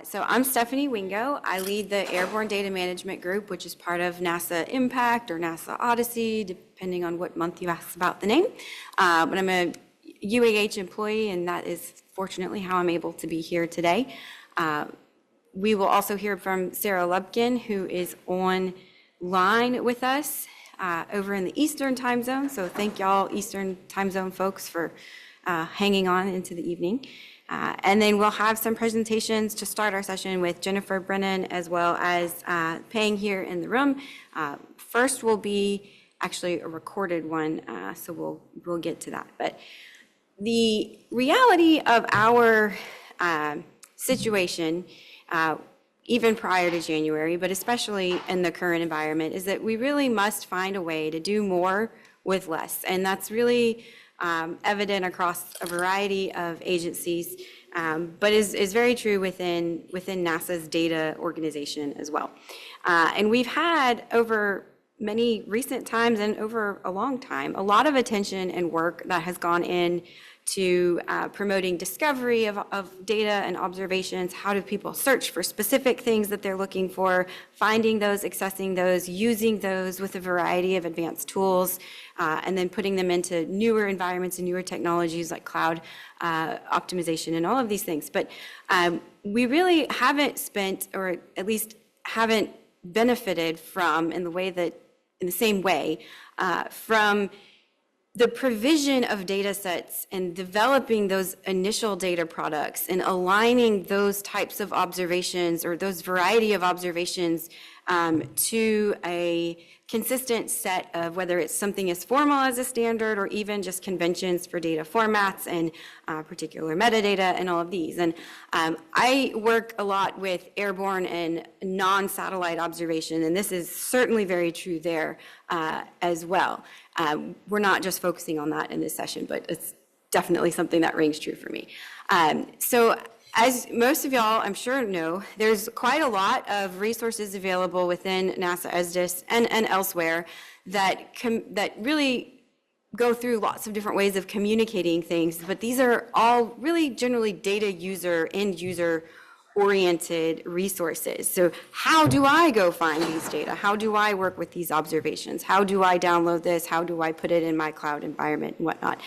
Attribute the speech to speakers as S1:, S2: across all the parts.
S1: So I'm Stephanie Wingo. I lead the Airborne Data Management Group, which is part of NASA Impact or NASA Odyssey, depending on what month you ask about the name. But I'm a UAH employee, and that is fortunately how I'm able to be here today. We will also hear from Sarah Lubkin, who is online with us over in the Eastern time zone. So thank y'all Eastern time zone folks for hanging on into the evening. And then we'll have some presentations to start our session with Jennifer Brennan as well as Peng here in the room. First will be actually a recorded one, so we'll get to that. But the reality of our situation, even prior to January, but especially in the current environment, is that we really must find a way to do more with less. And that's really evident across a variety of agencies, but is very true within NASA's data organization as well. And we've had over many recent times and over a long time, a lot of attention and work that has gone in to promoting discovery of data and observations. How do people search for specific things that they're looking for, finding those, accessing those, using those with a variety of advanced tools, and then putting them into newer environments and newer technologies like cloud optimization and all of these things. But we really haven't spent, or at least haven't benefited from in the same way, from the provision of data sets and developing those initial data products and aligning those types of observations or those variety of observations to a consistent set of whether it's something as formal as a standard or even just conventions for data formats and particular metadata and all of these. And I work a lot with airborne and non-satellite observation, and this is certainly very true there as well. We're not just focusing on that in this session, but it's definitely something that rings true for me. So as most of y'all, I'm sure know, there's quite a lot of resources available within NASA ESDIS and elsewhere that really go through lots of different ways of communicating things, but these are all really generally data user, end user oriented resources. So how do I go find these data? How do I work with these observations? How do I download this? How do I put it in my cloud environment and whatnot?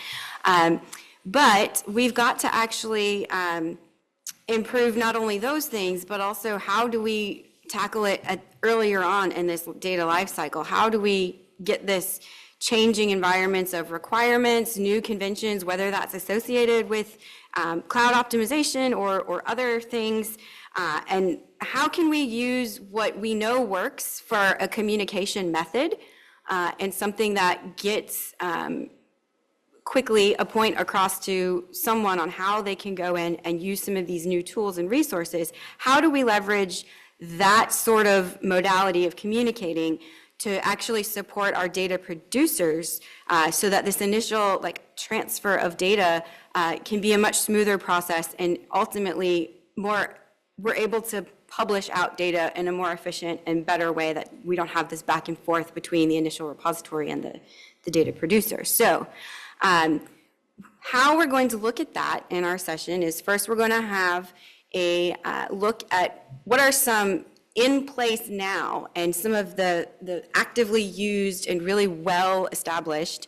S1: But we've got to actually improve not only those things, but also how do we tackle it earlier on in this data lifecycle? How do we get this changing environments of requirements, new conventions, whether that's associated with cloud optimization or other things, and how can we use what we know works for a communication method and something that gets quickly a point across to someone on how they can go in and use some of these new tools and resources. How do we leverage that sort of modality of communicating to actually support our data producers so that this initial transfer of data can be a much smoother process and ultimately we're able to publish out data in a more efficient and better way that we don't have this back and forth between the initial repository and the data producer. So how we're going to look at that in our session is first we're going to have a look at what are some in place now and some of the actively used and really well established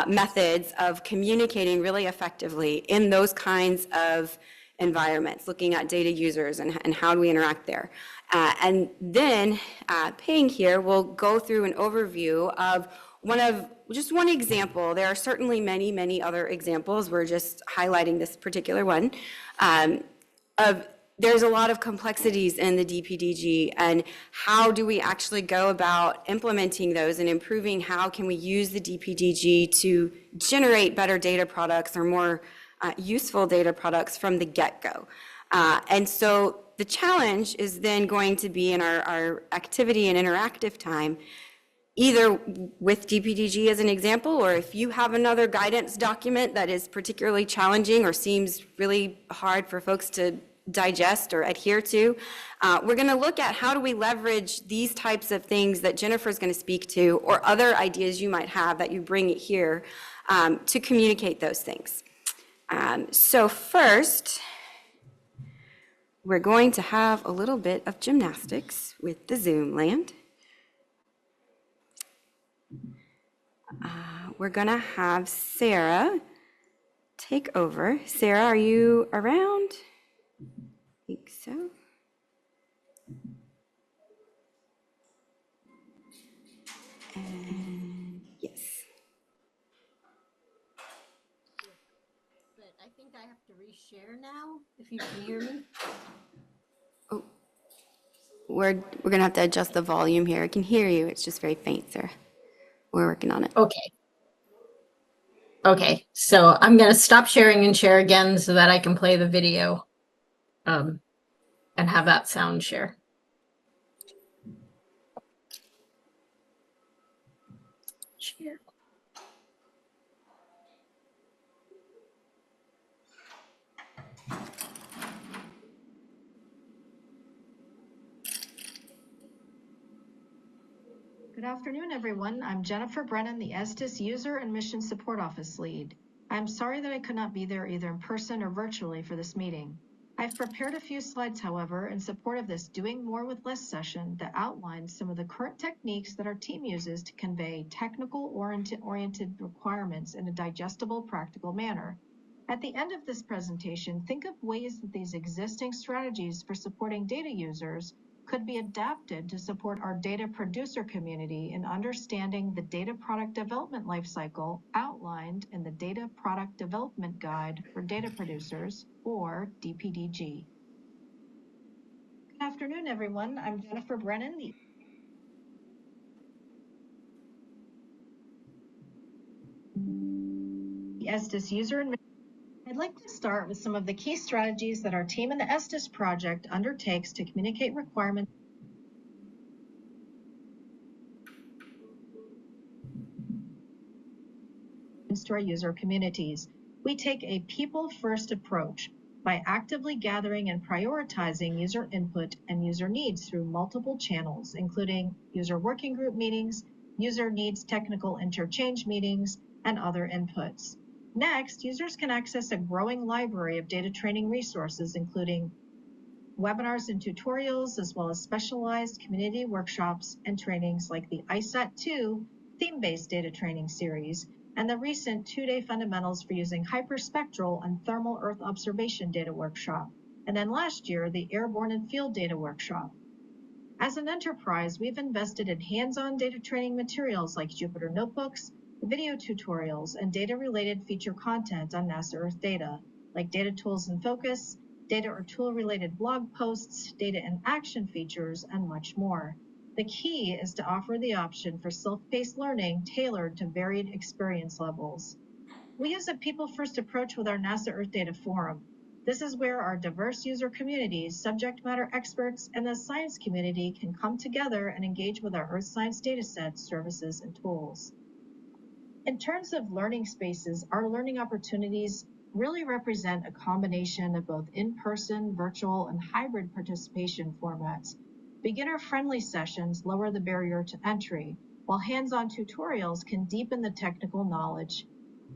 S1: methods of communicating really effectively in those kinds of environments, looking at data users and how do we interact there. And then Peng here will go through an overview of just one example. There are certainly many, many other examples. We're just highlighting this particular one. There's a lot of complexities in the DPDG, and how do we actually go about implementing those and improving how can we use the DPDG to generate better data products or more useful data products from the get-go. And so the challenge is then going to be in our activity and interactive time, either with DPDG as an example, or if you have another guidance document that is particularly challenging or seems really hard for folks to digest or adhere to, we're going to look at how do we leverage these types of things that Jennifer's going to speak to or other ideas you might have that you bring it here to communicate those things. So first, we're going to have a little bit of gymnastics with the Zoom land. We're going to have Sarah take over. Sarah, are you around? I think so. And yes.
S2: But I think I have to reshare now, if you can hear me.
S1: Oh, we're going to have to adjust the volume here. I can hear you. It's just very faint, Sarah. We're working on it.
S2: Okay. Okay, so I'm going to stop sharing and share again so that I can play the video and have that sound share. Share.
S3: Good afternoon, everyone. I'm Jennifer Brennan, the Estes User and Mission Support Office Lead. I'm sorry that I could not be there either in person or virtually for this meeting. I've prepared a few slides, however, in support of this Doing More with Less session that outlines some of the current techniques that our team uses to convey technical-oriented requirements in a digestible, practical manner. At the end of this presentation, think of ways that these existing strategies for supporting data users could be adapted to support our data producer community in understanding the data product development lifecycle outlined in the Data Product Development Guide for Data Producers, or DPDG. Good afternoon, everyone. I'm Jennifer Brennan, the Estes User and I'd like to start with some of the key strategies that our team in the Estes project undertakes to communicate requirements to our user communities. We take a people-first approach by actively gathering and prioritizing user input and user needs through multiple channels, including user working group meetings, user needs technical interchange meetings, and other inputs. Next, users can access a growing library of data training resources, including webinars and tutorials, as well as specialized community workshops and trainings like the ISAT2 theme-based data training series and the recent 2-day fundamentals for using hyperspectral and thermal Earth observation data workshop, and then last year, the airborne and field data workshop. As an enterprise, we've invested in hands-on data training materials like Jupyter Notebooks, video tutorials, and data-related feature content on NASA Earth data, like data tools in focus, data or tool-related blog posts, data and action features, and much more. The key is to offer the option for self-paced learning tailored to varied experience levels. We use a people-first approach with our NASA Earth Data Forum. This is where our diverse user communities, subject matter experts, and the science community can come together and engage with our Earth science datasets, services, and tools. In terms of learning spaces, our learning opportunities really represent a combination of both in-person, virtual, and hybrid participation formats. Beginner-friendly sessions lower the barrier to entry, while hands-on tutorials can deepen the technical knowledge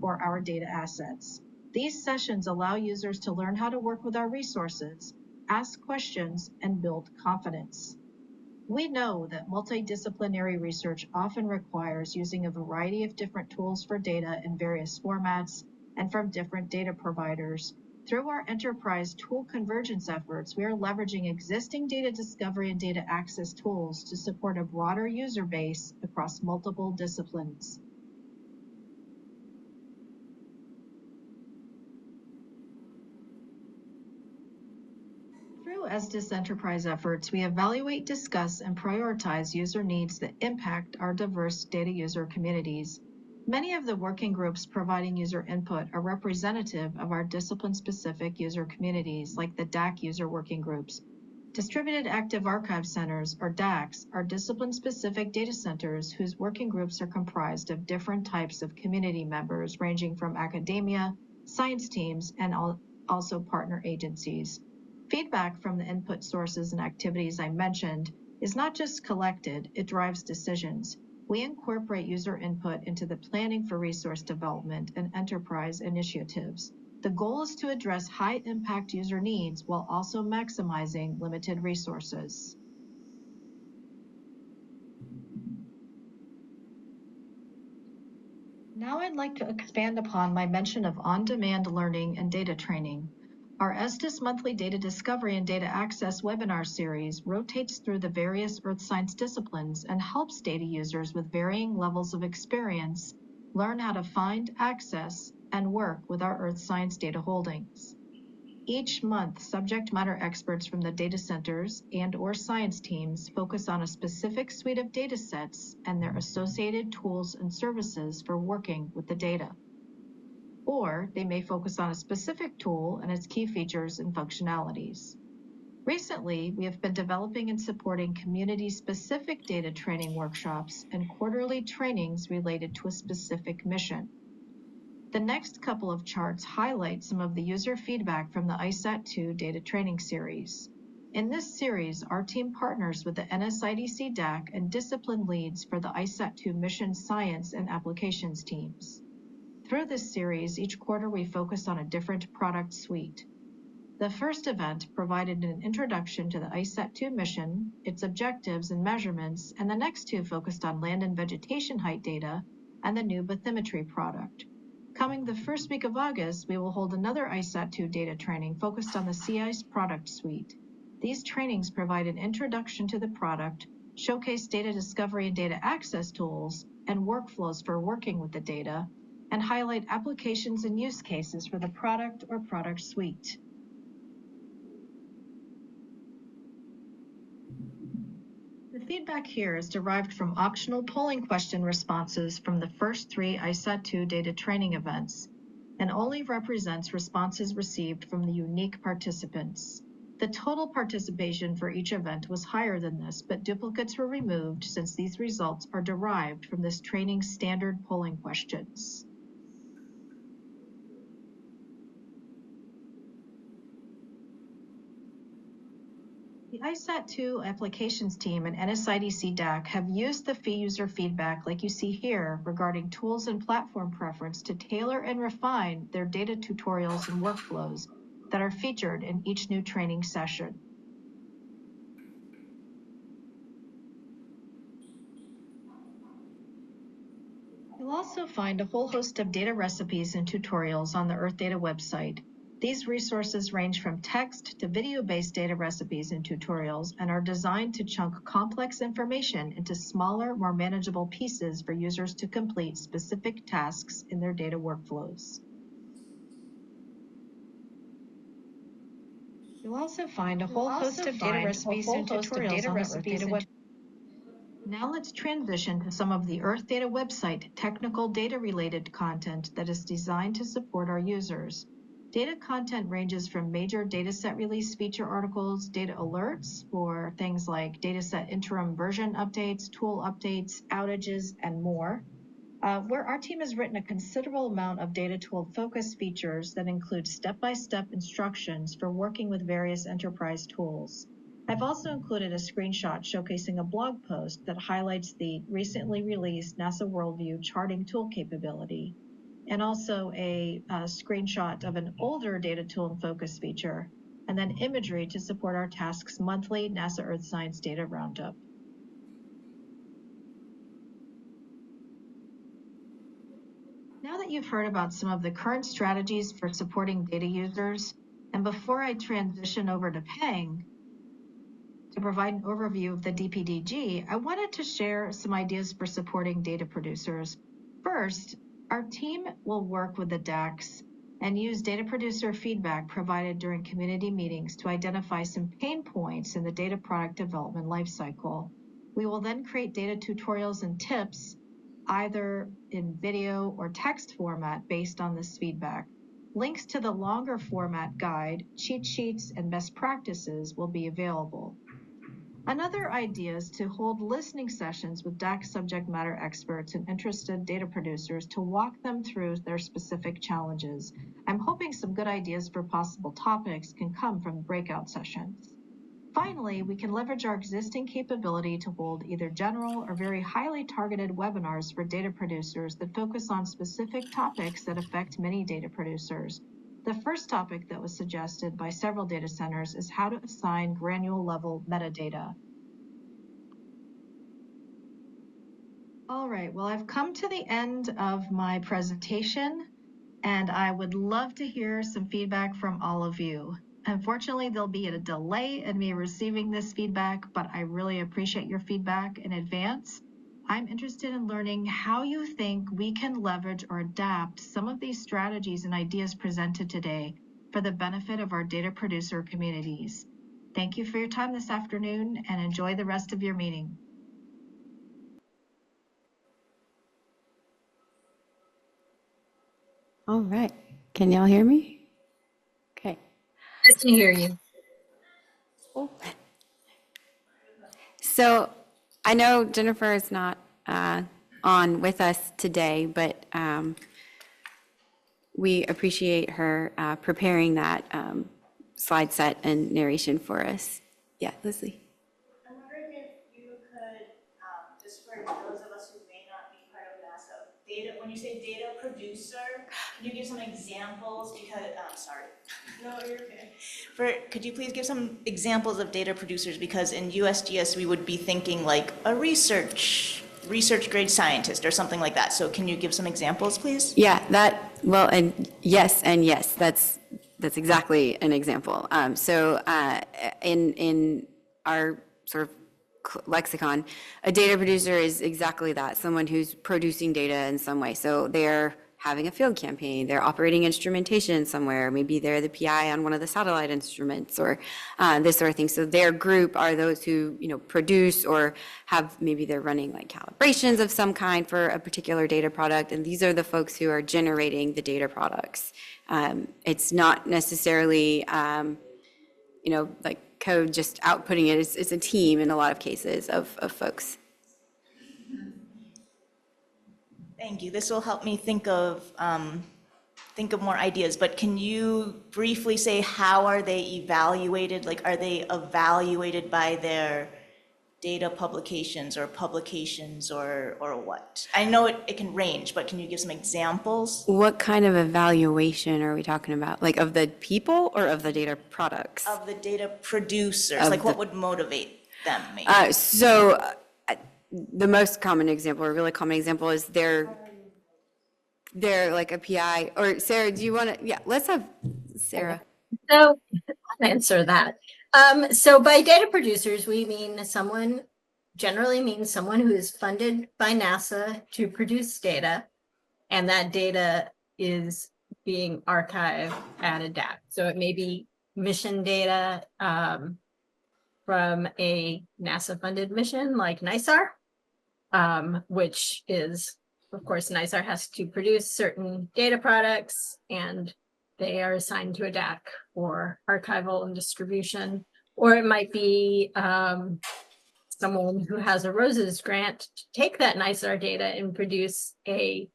S3: for our data assets. These sessions allow users to learn how to work with our resources, ask questions, and build confidence. We know that multidisciplinary research often requires using a variety of different tools for data in various formats and from different data providers. Through our enterprise tool convergence efforts, we are leveraging existing data discovery and data access tools to support a broader user base across multiple disciplines. Through Estes enterprise efforts, we evaluate, discuss, and prioritize user needs that impact our diverse data user communities. Many of the working groups providing user input are representative of our discipline-specific user communities, like the DAC user working groups. Distributed Active Archive Centers, or DACs, are discipline-specific data centers whose working groups are comprised of different types of community members, ranging from academia, science teams, and also partner agencies. Feedback from the input sources and activities I mentioned is not just collected, it drives decisions. We incorporate user input into the planning for resource development and enterprise initiatives. The goal is to address high-impact user needs while also maximizing limited resources. Now I'd like to expand upon my mention of on-demand learning and data training. Our Estes Monthly Data Discovery and Data Access webinar series rotates through the various earth science disciplines and helps data users with varying levels of experience learn how to find, access, and work with our earth science data holdings. Each month, subject matter experts from the data centers and/or science teams focus on a specific suite of data sets and their associated tools and services for working with the data. Or they may focus on a specific tool and its key features and functionalities. Recently, we have been developing and supporting community-specific data training workshops and quarterly trainings related to a specific mission. The next couple of charts highlight some of the user feedback from the ISAT-2 data training series. In this series, our team partners with the NSIDC DAC and discipline leads for the ISAT-2 mission science and applications teams. Through this series, each quarter we focus on a different product suite. The first event provided an introduction to the ISAT-2 mission, its objectives and measurements, and the next two focused on land and vegetation height data and the new bathymetry product. Coming the first week of August, we will hold another ISAT-2 data training focused on the Sea Ice product suite. These trainings provide an introduction to the product, showcase data discovery and data access tools, and workflows for working with the data, and highlight applications and use cases for the product or product suite. The feedback here is derived from optional polling question responses from the first three ISAT-2 data training events and only represents responses received from the unique participants. The total participation for each event was higher than this, but duplicates were removed since these results are derived from this training's standard polling questions. The ISAT-2 applications team and NSIDC DAC have used the user feedback like you see here regarding tools and platform preference to tailor and refine their data tutorials and workflows that are featured in each new training session. You'll also find a whole host of data recipes and tutorials on the Earth Data website. These resources range from text to video-based data recipes and tutorials and are designed to chunk complex information into smaller, more manageable pieces for users to complete specific tasks in their data workflows. You'll also find a whole host of data recipes and tutorials on the Earth Data website. Now let's transition to some of the Earth Data website technical data-related content that is designed to support our users. Data content ranges from major dataset release feature articles, data alerts for things like dataset interim version updates, tool updates, outages, and more, where our team has written a considerable amount of data tool focus features that include step-by-step instructions for working with various enterprise tools. I've also included a screenshot showcasing a blog post that highlights the recently released NASA Worldview charting tool capability, and also a screenshot of an older data tool and focus feature, and then imagery to support our task's monthly NASA Earth Science Data Roundup. Now that you've heard about some of the current strategies for supporting data users, and before I transition over to Peng to provide an overview of the DPDG, I wanted to share some ideas for supporting data producers. First, our team will work with the DACs and use data producer feedback provided during community meetings to identify some pain points in the data product development lifecycle. We will then create data tutorials and tips, either in video or text format based on this feedback. Links to the longer format guide, cheat sheets, and best practices will be available. Another idea is to hold listening sessions with DAC subject matter experts and interested data producers to walk them through their specific challenges. I'm hoping some good ideas for possible topics can come from breakout sessions. Finally, we can leverage our existing capability to hold either general or very highly targeted webinars for data producers that focus on specific topics that affect many data producers. The first topic that was suggested by several data centers is how to assign granular level metadata. All right, well, I've come to the end of my presentation, and I would love to hear some feedback from all of you. Unfortunately, there'll be a delay in me receiving this feedback, but I really appreciate your feedback in advance. I'm interested in learning how you think we can leverage or adapt some of these strategies and ideas presented today for the benefit of our data producer communities. Thank you for your time this afternoon, and enjoy the rest of your meeting.
S1: All right. Can y'all hear me? Okay.
S2: I can hear you.
S1: So I know Jennifer is not on with us today, but we appreciate her preparing that slide set and narration for us. Yeah, Leslie.
S4: I'm wondering if you could, just for those of us who may not be part of NASA, when you say data producer, can you give some examples? Because, sorry. No, you're okay. Could you please give some examples of data producers? Because in USGS, we would be thinking like a research grade scientist or something like that. So can you give some examples, please?
S1: Yeah, well, and yes, that's exactly an example. In our sort of lexicon, a data producer is exactly that, someone who's producing data in some way. So they're having a field campaign, they're operating instrumentation somewhere, maybe they're the PI on one of the satellite instruments or this sort of thing. So their group are those who, produce or maybe they're running like calibrations of some kind for a particular data product. And these are the folks who are generating the data products. It's not necessarily, like code just outputting it. It's a team in a lot of cases of folks.
S4: Thank you. This will help me think of more ideas, but can you briefly say how are they evaluated? Like, are they evaluated by their data publications or what? I know it can range, but can you give some examples?
S1: What kind of evaluation are we talking about? Like of the people or of the data products?
S4: Of the data producers, like what would motivate them maybe?
S1: The most common example, or really common example, is they're like a PI. Or Sarah, do you want to? Yeah, let's have Sarah.
S2: So I'll answer that. So by data producers, we generally mean someone who is funded by NASA to produce data, and that data is being archived at a DAC. So it may be mission data from a NASA-funded mission like NISAR, which is, of course, NISAR has to produce certain data products, and they are assigned to a DAC for archival and distribution. Or it might be someone who has a ROSES grant to take that NISAR data and produce a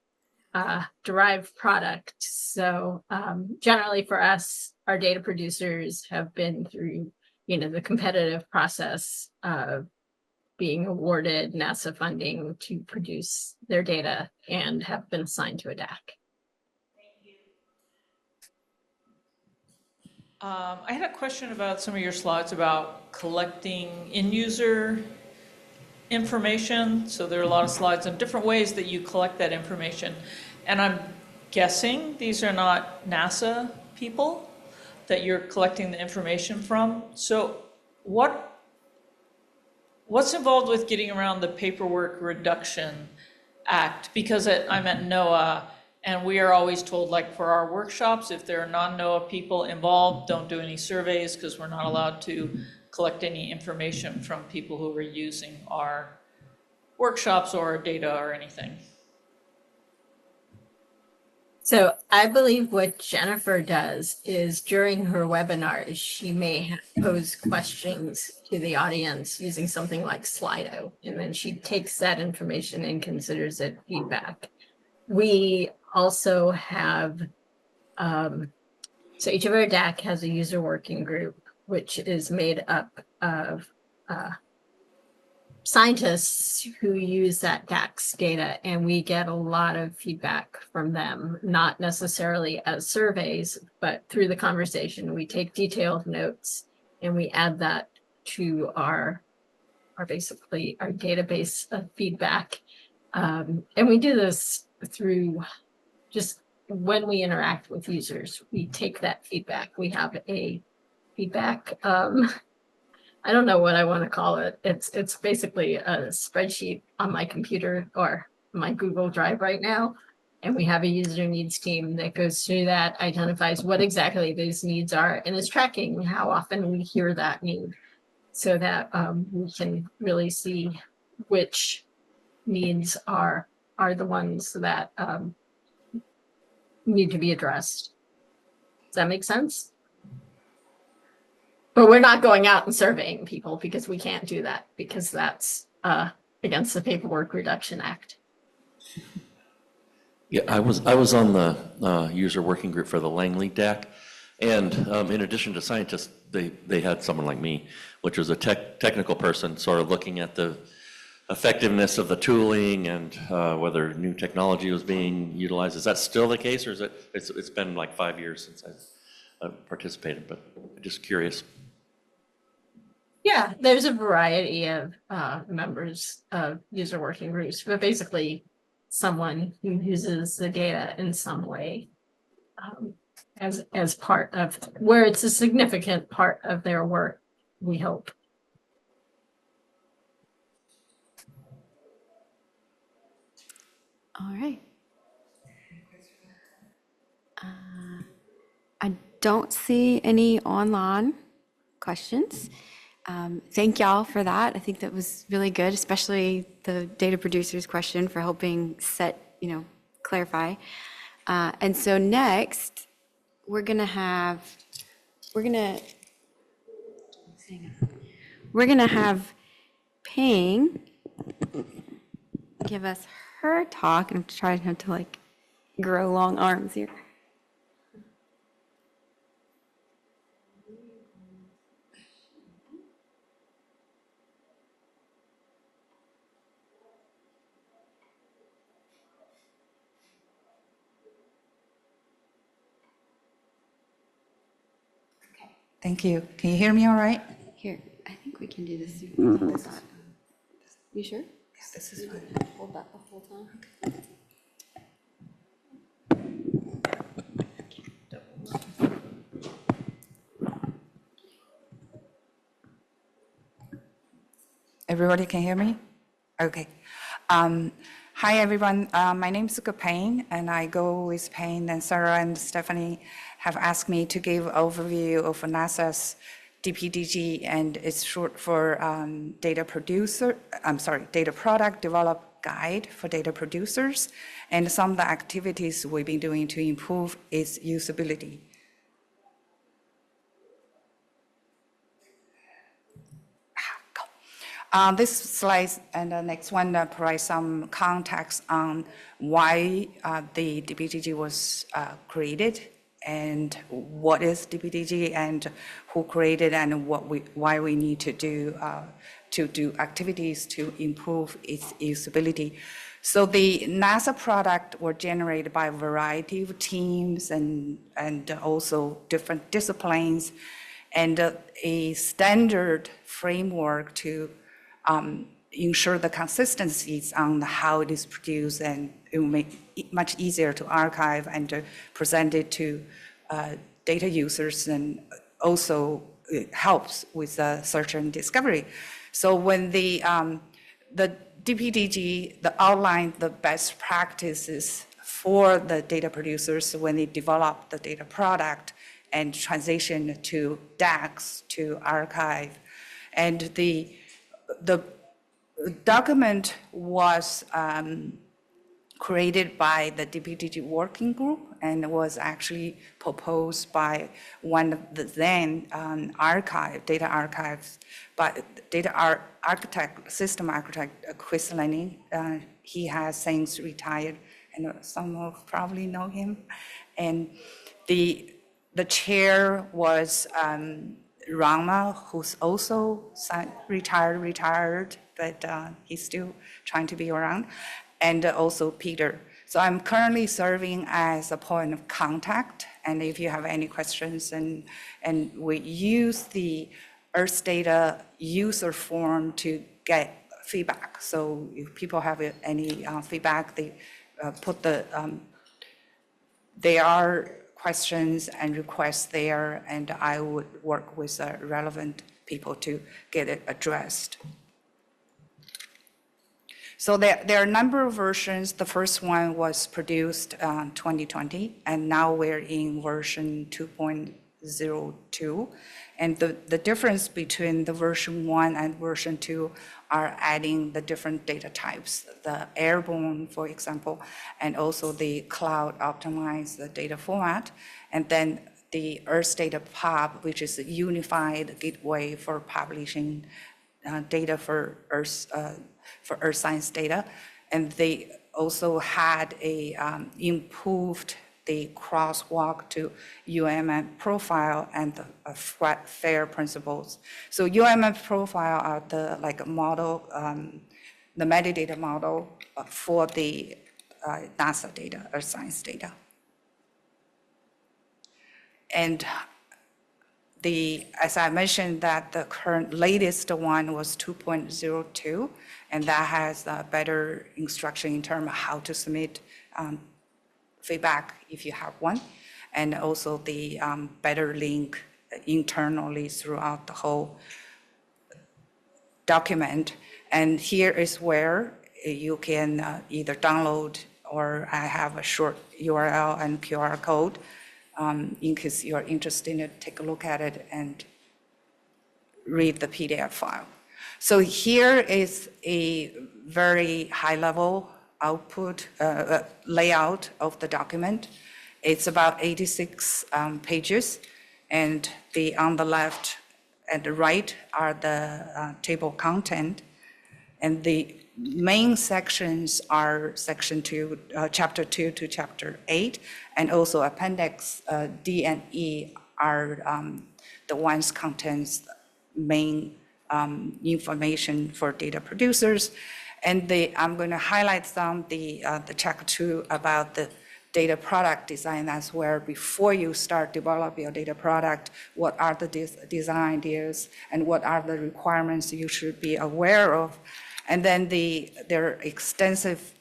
S2: derived product. So generally for us, our data producers have been through, the competitive process of being awarded NASA funding to produce their data and have been assigned to a DAC.
S5: I had a question about some of your slides about collecting in-user information. So there are a lot of slides on different ways that you collect that information. And I'm guessing these are not NASA people that you're collecting the information from. So what's involved with getting around the Paperwork Reduction Act? Because I'm at NOAA, and we are always told, like for our workshops, if there are non-NOAA people involved, don't do any surveys because we're not allowed to collect any information from people who are using our workshops or our data or anything.
S2: So I believe what Jennifer does is during her webinars, she may pose questions to the audience using something like Slido, and then she takes that information and considers it feedback. We also have, so each of our DAC has a user working group, which is made up of scientists who use that DAX data, and we get a lot of feedback from them, not necessarily as surveys, but through the conversation. We take detailed notes and we add that to our basically our database of feedback. And we do this through just when we interact with users, we take that feedback. We have a feedback, I don't know what I want to call it. It's basically a spreadsheet on my computer or my Google Drive right now. And we have a user needs team that goes through that, identifies what exactly those needs are, and is tracking how often we hear that need, so that we can really see which needs are the ones that need to be addressed. Does that make sense? But we're not going out and surveying people because we can't do that, because that's against the Paperwork Reduction Act.
S6: Yeah, I was on the user working group for the Langley DAC, and in addition to scientists, they had someone like me, which was a technical person, sort of looking at the effectiveness of the tooling and whether new technology was being utilized. Is that still the case, or is it's been like 5 years since I've participated, but just curious.
S2: Yeah, there's a variety of members of user working groups, but basically someone who uses the data in some way as part of where it's a significant part of their work, we hope.
S1: All right. I don't see any online questions. Thank y'all for that. I think that was really good, especially the data producers question for helping clarify. And so next, we're gonna have Ping give us her talk. I'm trying not to like grow long arms here.
S7: Thank you. Can you hear me all right?
S1: Here, I think we can do this. You sure?
S7: Yes, this is fine.
S1: Hold that the whole time.
S7: Everybody can hear me? Okay. Hi, everyone. My name is Payne, and I go with Payne, and Sarah and Stephanie have asked me to give overview of NASA's DPDG, and it's short for Data Product Develop Guide for Data Producers, and some of the activities we've been doing to improve its usability. This slide and the next one provides some context on why the DPDG was created, and what is DPDG, and who created, and why we need to do activities to improve its usability. So the NASA product were generated by a variety of teams and also different disciplines, and a standard framework to ensure the consistencies on how it is produced, and it will make it much easier to archive and to present it to data users, and also it helps with search and discovery. So when the DPDG outlined the best practices for the data producers when they develop the data product and transition to DAX, to archive, and the document was created by the DPDG working group, and was actually proposed by one of the then data archives, but system architect, Chris Lenny. He has since retired, and some of probably know him. And the chair was Rama, who's also retired, but he's still trying to be around, and also Peter. So I'm currently serving as a point of contact, and if you have any questions, and we use the Earth Data user form to get feedback. So if people have any feedback, they put their questions and requests there, and I would work with relevant people to get it addressed. So there are a number of versions. The first one was produced 2020, and now we're in version 2.02. And the difference between the version 1 and version 2 are adding the different data types, the airborne, for example, and also the cloud optimized data format, and then the Earth Data Pub, which is a unified gateway for publishing data for Earth science data. And they also had improved the crosswalk to UMF profile and the FAIR principles. So UMF profile are the model, the metadata model for the NASA data, Earth science data. And as I mentioned, that the current latest one was 2.02, and that has a better instruction in terms of how to submit feedback if you have one, and also the better link internally throughout the whole document. And here is where you can either download, or I have a short URL and QR code in case you're interested in it, take a look at it and read the PDF file. So here is a very high-level output layout of the document. It's about 86 pages, and on the left and the right are the table content, and the main sections are section 2, chapter 2 to chapter 8, and also appendix D and E are the ones contains main information for data producers. And I'm going to highlight some, the chapter 2 about the data product design. That's where before you start developing your data product, what are the design ideas and what are the requirements you should be aware of. And then there are extensive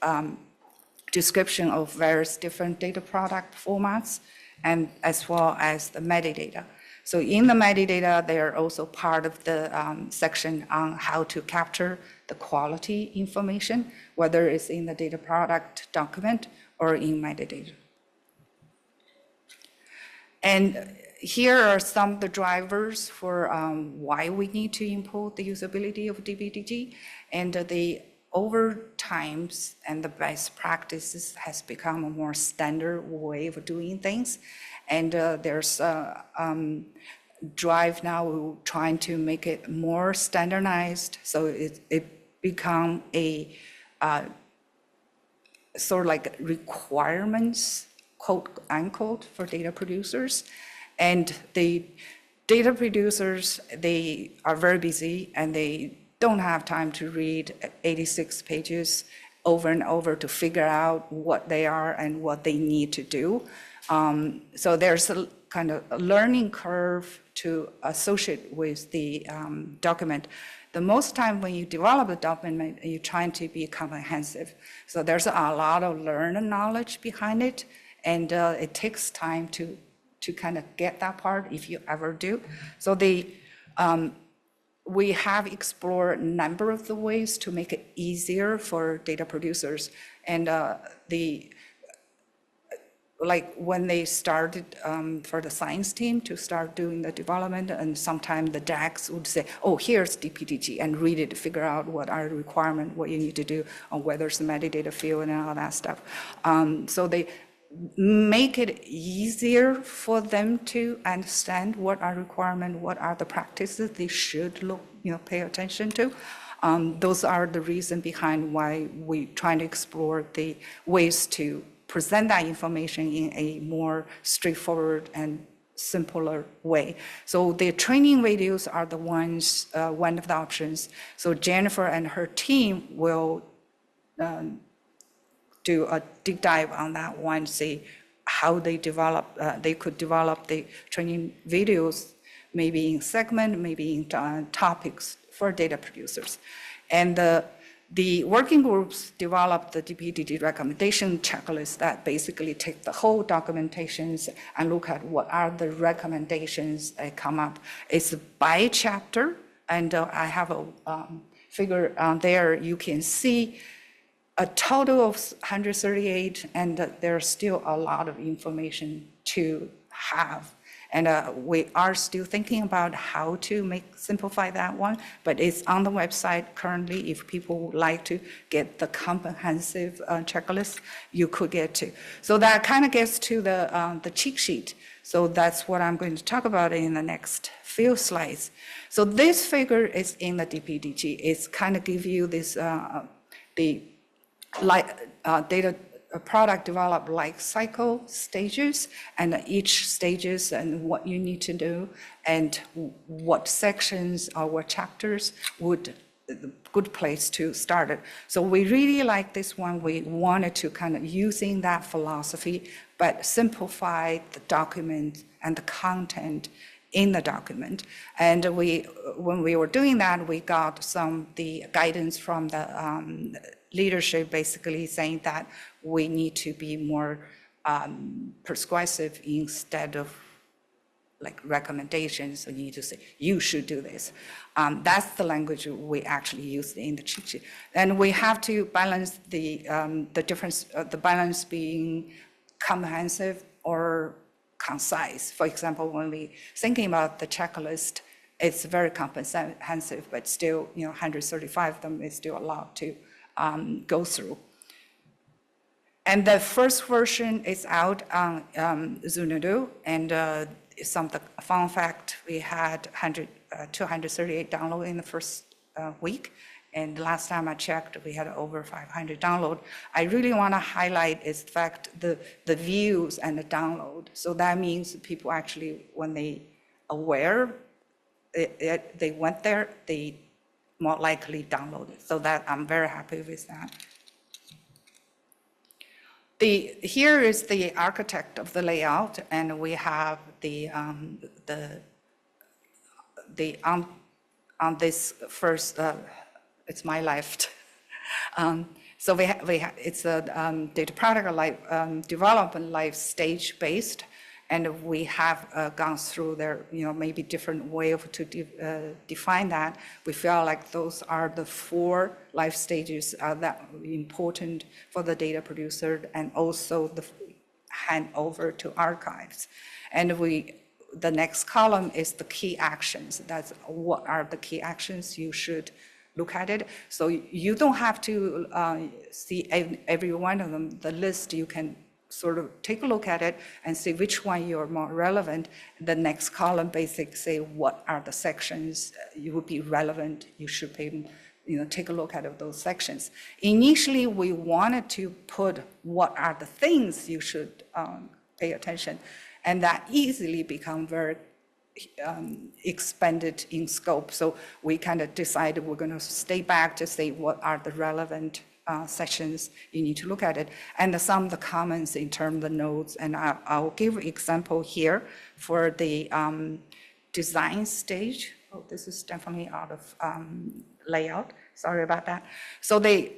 S7: description of various different data product formats, and as well as the metadata. So in the metadata, they are also part of the section on how to capture the quality information, whether it's in the data product document or in metadata. And here are some of the drivers for why we need to improve the usability of DBDG. And over times and the best practices has become a more standard way of doing things. And there's a drive now trying to make it more standardized, so it become a sort of like requirements, quote unquote, for data producers. And the data producers, they are very busy and they don't have time to read 86 pages over and over to figure out what they are and what they need to do. So there's a kind of a learning curve to associate with the document. The most time when you develop a document, you're trying to be comprehensive. So there's a lot of learned knowledge behind it, and it takes time to kind of get that part if you ever do. So we have explored a number of the ways to make it easier for data producers. And like when they started for the science team to start doing the development, and sometimes the DAX would say, oh, here's DPDG, and read it to figure out what are the requirements, what you need to do, or whether it's a metadata field and all that stuff. So they make it easier for them to understand what are requirements, what are the practices they should pay attention to. Those are the reason behind why we try to explore the ways to present that information in a more straightforward and simpler way. So the training videos are the ones, one of the options. So Jennifer and her team will do a deep dive on that one, see how they could develop the training videos, maybe in segment, maybe in topics for data producers. And the working groups developed the DPDG recommendation checklist that basically take the whole documentations and look at what are the recommendations that come up. It's by chapter, and I have a figure on there. You can see a total of 138, and there's still a lot of information to have. And we are still thinking about how to simplify that one, but it's on the website currently. If people would like to get the comprehensive checklist, you could get to. So that kind of gets to the cheat sheet. So that's what I'm going to talk about in the next few slides. So this figure is in the DPDG. It's kind of give you this, data product develop life cycle stages, and each stages and what you need to do, and what sections or what chapters would good place to start it. So we really like this one. We wanted to kind of using that philosophy, but simplify the document and the content in the document. And when we were doing that, we got the guidance from the leadership, basically saying that we need to be more persuasive instead of like recommendations. So you need to say, you should do this. That's the language we actually use in the cheat sheet. And we have to balance the difference, the balance being comprehensive or concise. For example, when we thinking about the checklist, it's very comprehensive, but still, 135 of them is still a lot to go through. And the first version is out on Zunadu, and some of the fun fact, we had 238 downloads in the first week, and last time I checked, we had over 500 downloads. I really want to highlight is the fact the views and the download. So that means people actually, when they aware, they went there, they more likely download it. So that I'm very happy with that. Here is the architect of the layout, and we have on this first, it's my left. So it's a data product development life stage based, and we have gone through there, maybe different way to define that. We feel like those are the 4 life stages that are important for the data producer, and also the handover to archives. And the next column is the key actions. That's what are the key actions you should look at it. So you don't have to see every one of them. The list, you can sort of take a look at it and see which one you're more relevant. The next column basically say what are the sections you would be relevant. You should pay, take a look at those sections. Initially, we wanted to put what are the things you should pay attention, and that easily become very expanded in scope. So we kind of decided we're going to stay back to say what are the relevant sections you need to look at it, and some of the comments in terms of the notes. And I'll give an example here for the design stage. Oh, this is definitely out of layout. Sorry about that. So the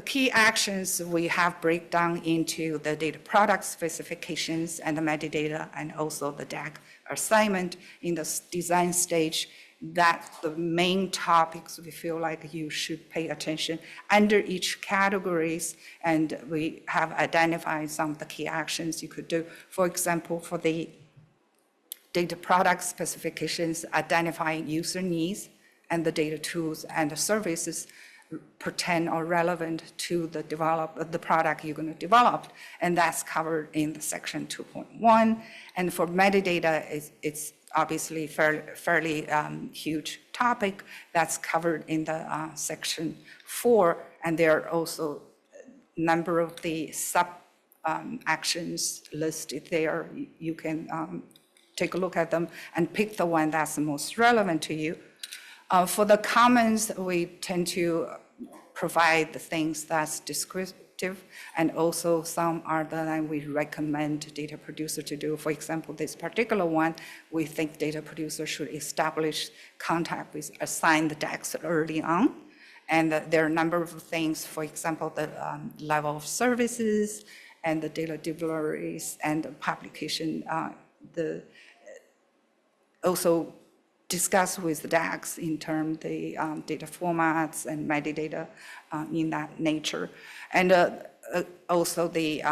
S7: key actions we have break down into the data product specifications and the metadata, and also the DAG assignment in the design stage. That's the main topics we feel like you should pay attention under each categories, and we have identified some of the key actions you could do. For example, for the data product specifications, identifying user needs and the data tools and the services pertain or relevant to the product you're going to develop, and that's covered in the section 2.1. And for metadata, it's obviously fairly huge topic that's covered in the section 4, and there are also a number of the sub actions listed there. You can take a look at them and pick the one that's the most relevant to you. For the comments, we tend to provide the things that's descriptive, and also some are that we recommend data producer to do. For example, this particular one, we think data producer should establish contact with assigned DACs early on. And there are a number of things, for example, the level of services and the data deliveries and the publication, also discuss with the DACs in terms of the data formats and metadata in that nature. And also the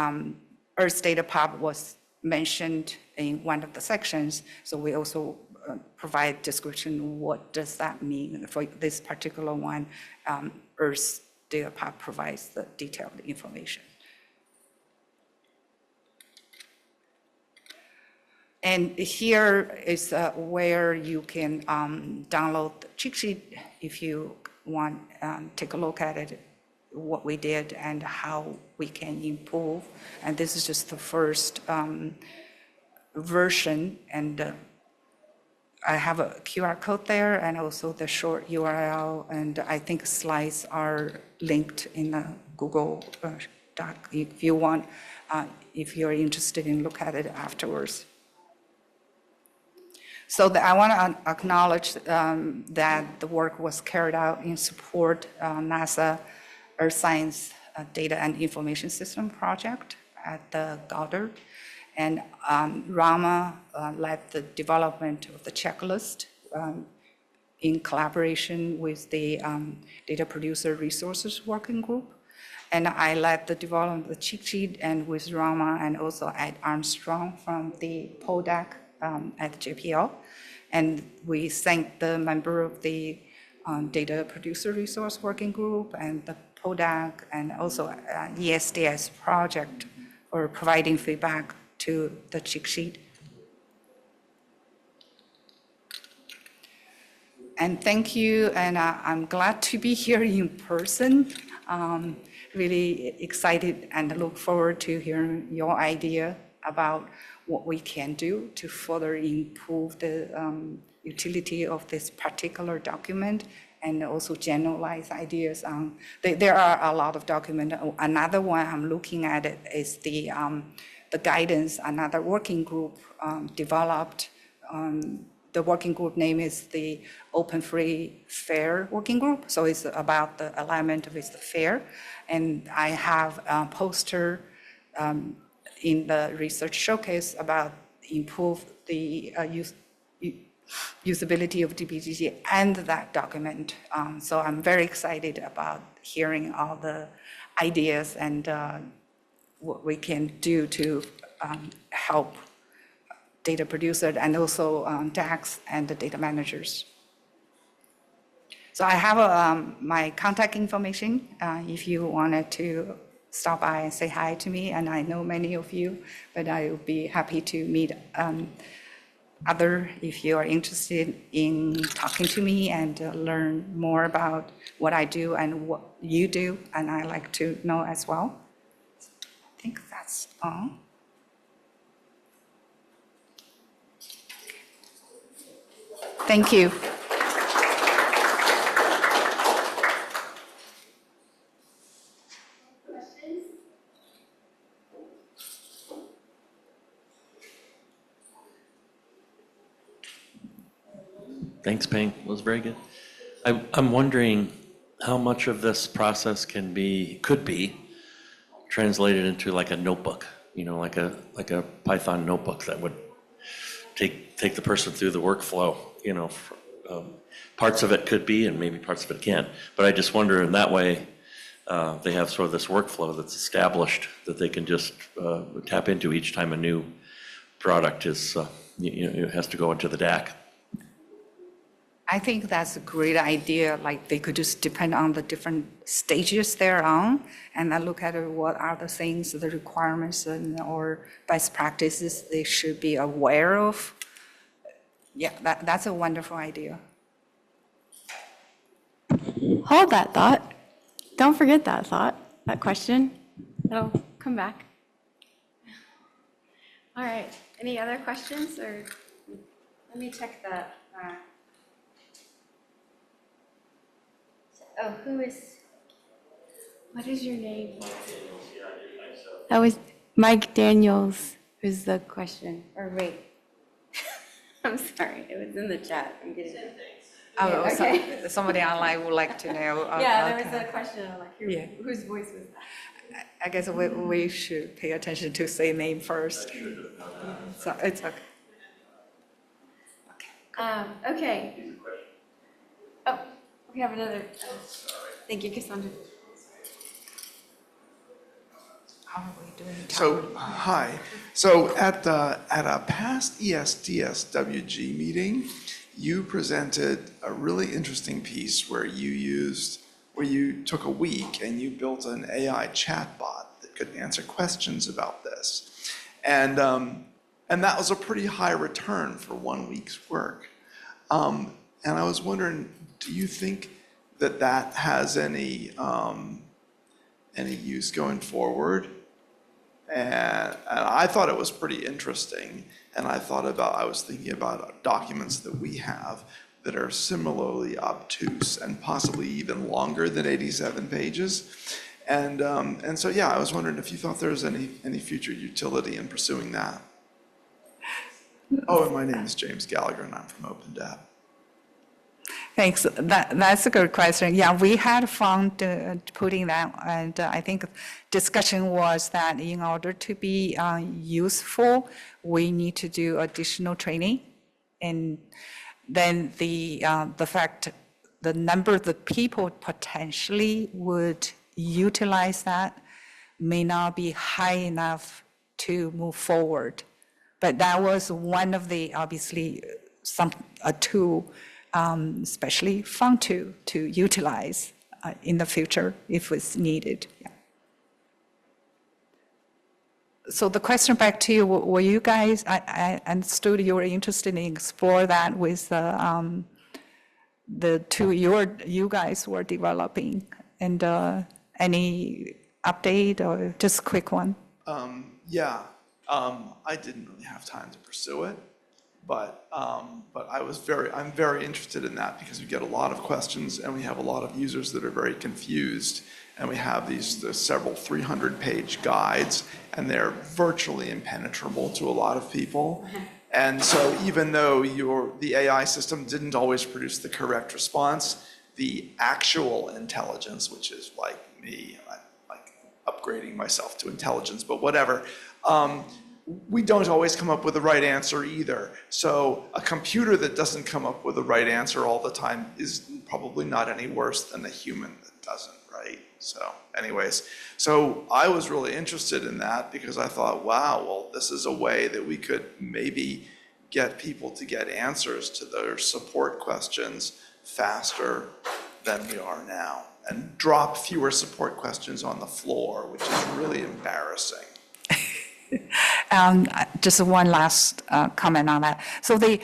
S7: Earth Data Pub was mentioned in one of the sections, so we also provide description, what does that mean? For this particular one, Earth Data Pub provides the detailed information. And here is where you can download the cheat sheet if you want, take a look at it, what we did and how we can improve. And this is just the first version, and I have a QR code there and also the short URL, and I think slides are linked in the Google Doc if you want, if you're interested in look at it afterwards. So I want to acknowledge that the work was carried out in support NASA Earth Science Data and Information System project at the Goddard. And Rama led the development of the checklist in collaboration with the Data Producer Resources Working Group. And I led the development of the cheat sheet, and with Rama and also Ed Armstrong from the PODAC at JPL. And we thank the member of the Data Producer Resource Working Group and the PODAC and also ESDS project for providing feedback to the cheat sheet. And thank you, and I'm glad to be here in person. Really excited and look forward to hearing your idea about what we can do to further improve the utility of this particular document, and also generalize ideas on, there are a lot of documents. Another one I'm looking at it is the guidance, another working group developed. The working group name is the Open Free Fair Working Group. So it's about the alignment with the fair. And I have a poster in the research showcase about improve the usability of DBGG and that document. So I'm very excited about hearing all the ideas and what we can do to help data producers and also DACs and the data managers. So I have my contact information if you wanted to stop by and say hi to me, and I know many of you, but I will be happy to meet other if you are interested in talking to me and learn more about what I do and what you do, and I like to know as well. I think that's all. Thank you.
S6: Thanks, Peng. It was very good. I'm wondering how much of this process could be translated into like a notebook, you know, like a Python notebook that would take the person through the workflow, you know. Parts of it could be, and maybe parts of it can't. But I just wonder in that way, they have sort of this workflow that's established that they can just tap into each time a new product is, has to go into the DAC.
S7: I think that's a great idea. Like they could just depend on the different stages they're on, and then look at what are the things, the requirements, or best practices they should be aware of. Yeah, that's a wonderful idea.
S1: Hold that thought. Don't forget that thought, that question. It'll come back. All right, any other questions or, let me check the, oh, who is, what is your name? That was Mike Daniels who's the question, or wait. I'm sorry, it was in the chat. I'm getting.
S7: Oh,
S1: Yeah,
S7: so-
S1: okay.
S7: somebody online would like to know.
S1: Yeah, there was
S7: okay.
S1: a question, I'm like,
S7: Yeah.
S1: whose voice was that?
S7: I guess we should pay attention to say name first. So it's okay.
S1: Okay. Oh, we have another. Thank you, Cassandra.
S7: How are we doing?
S8: So, hi. So at a past ESDSWG meeting, you presented a really interesting piece where you took a week and you built an AI chatbot that could answer questions about this. And that was a pretty high return for 1 week's work. And I was wondering, do you think that has any use going forward? And I thought it was pretty interesting. And I was thinking about documents that we have that are similarly obtuse and possibly even longer than 87 pages. And so, yeah, I was wondering if you thought there was any future utility in pursuing that. Oh, and my name is James Gallagher, and I'm from OpenDAP.
S7: Thanks. That's a good question. Yeah, we had fun putting that, and I think discussion was that in order to be useful, we need to do additional training, and then the fact, the number of the people potentially would utilize that may not be high enough to move forward. But that was one of the, obviously, a tool, especially fun to utilize in the future if it's needed. Yeah. So the question back to you, were you guys, I understood you were interested in explore that with the tool you guys were developing, and any update or just a quick one?
S8: Yeah, I didn't really have time to pursue it, but I'm very interested in that because we get a lot of questions and we have a lot of users that are very confused, and we have the several 300-page guides, and they're virtually impenetrable to a lot of people. And so even though the AI system didn't always produce the correct response, the actual intelligence, which is like me, I'm like upgrading myself to intelligence, but whatever, we don't always come up with the right answer either. So a computer that doesn't come up with the right answer all the time is probably not any worse than a human that doesn't, right? So anyways, so I was really interested in that because I thought, wow, well, this is a way that we could maybe get people to get answers to their support questions faster than we are now, and drop fewer support questions on the floor, which is really embarrassing.
S7: Just one last comment on that. So the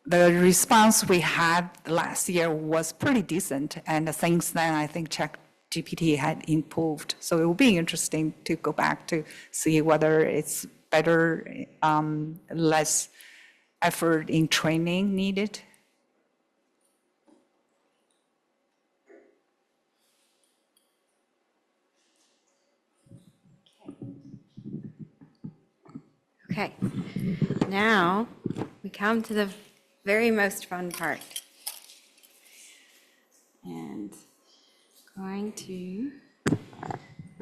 S7: response we had last year was pretty decent, and since then, I think ChatGPT had improved. So it will be interesting to go back to see whether it's better, less effort in training needed.
S1: Okay, now we come to the very most fun part. And going to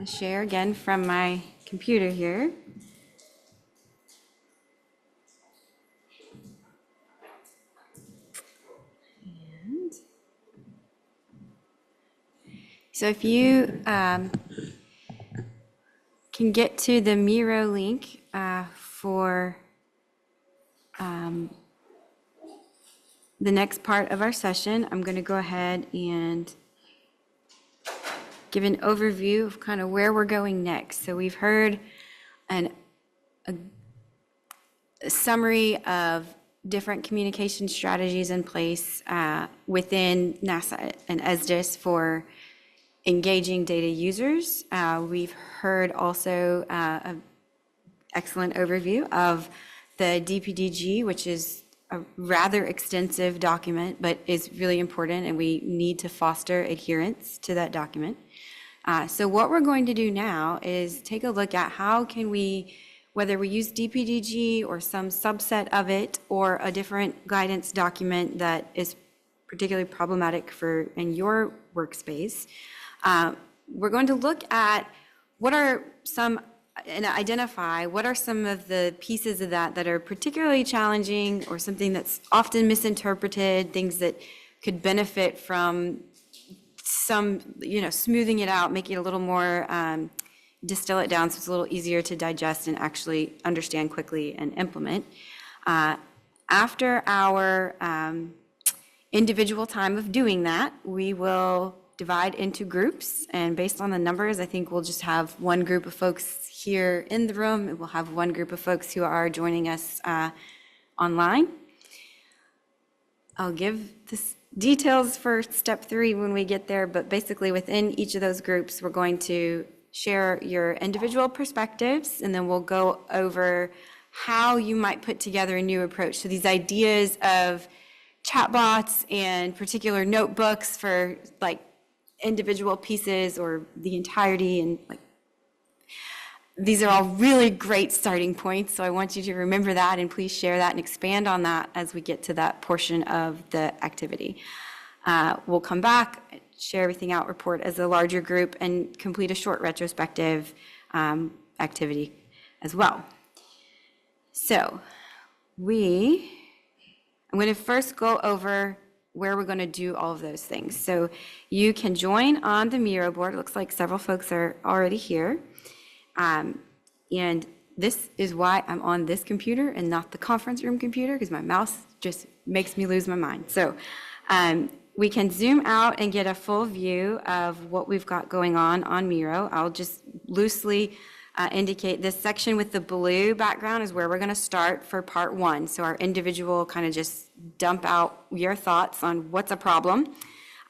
S1: share again from my computer here. And so if you can get to the Miro link for the next part of our session, I'm going to go ahead and give an overview of kind of where we're going next. So we've heard a summary of different communication strategies in place within NASA and ESDIS for engaging data users. We've heard also excellent overview of the DPDG, which is a rather extensive document, but is really important, and we need to foster adherence to that document. So what we're going to do now is take a look at how can we, whether we use DPDG or some subset of it or a different guidance document that is particularly problematic for in your workspace, we're going to look at what are some and identify what are some of the pieces of that that are particularly challenging or something that's often misinterpreted, things that could benefit from some, smoothing it out, making it a little more, distill it down so it's a little easier to digest and actually understand quickly and implement. After our individual time of doing that, we will divide into groups, and based on the numbers, I think we'll just have one group of folks here in the room, and we'll have one group of folks who are joining us online. I'll give this details for step 3 when we get there, but basically within each of those groups, we're going to share your individual perspectives, and then we'll go over how you might put together a new approach. So these ideas of chatbots and particular notebooks for like individual pieces or the entirety, and like these are all really great starting points. So I want you to remember that, and please share that and expand on that as we get to that portion of the activity. We'll come back, share everything out, report as a larger group, and complete a short retrospective activity as well. So I'm going to first go over where we're going to do all of those things. So you can join on the Miro board. It looks like several folks are already here. And this is why I'm on this computer and not the conference room computer, because my mouse just makes me lose my mind. So we can zoom out and get a full view of what we've got going on Miro. I'll just loosely indicate this section with the blue background is where we're going to start for part 1. So our individual kind of just dump out your thoughts on what's a problem.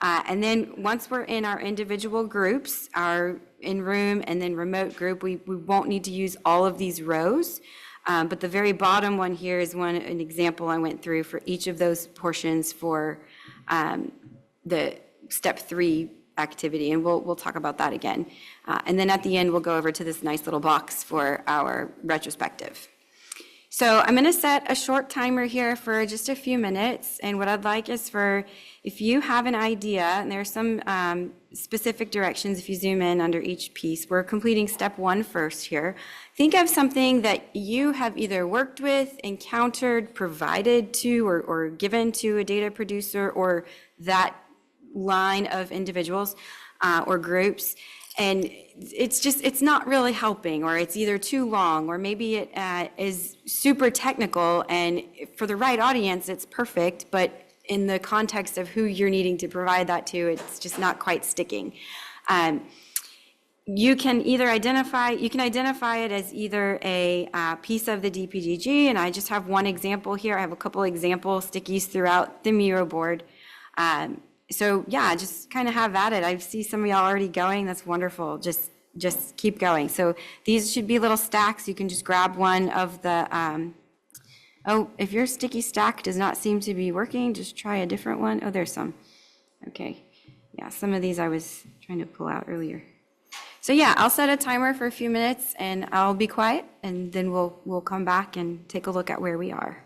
S1: And then once we're in our individual groups, our in-room and then remote group, we won't need to use all of these rows. But the very bottom one here is an example I went through for each of those portions for the step 3 activity, and we'll talk about that again. And then at the end, we'll go over to this nice little box for our retrospective. So I'm going to set a short timer here for just a few minutes, and what I'd like is for, if you have an idea, and there are some specific directions if you zoom in under each piece. We're completing step 1 first here. Think of something that you have either worked with, encountered, provided to, or given to a data producer or that line of individuals or groups, and it's not really helping, or it's either too long, or maybe it is super technical, and for the right audience it's perfect, but in the context of who you're needing to provide that to, it's just not quite sticking. You can identify it as either a piece of the DPDG, and I just have one example here. I have a couple example stickies throughout the Miro board. So yeah, just kind of have at it. I see some of y'all already going. That's wonderful. Just keep going. So these should be little stacks. You can just grab one of the, if your sticky stack does not seem to be working, just try a different one. Oh, there's some. Okay. Yeah, some of these I was trying to pull out earlier. So yeah, I'll set a timer for a few minutes and I'll be quiet, and then we'll come back and take a look at where we are.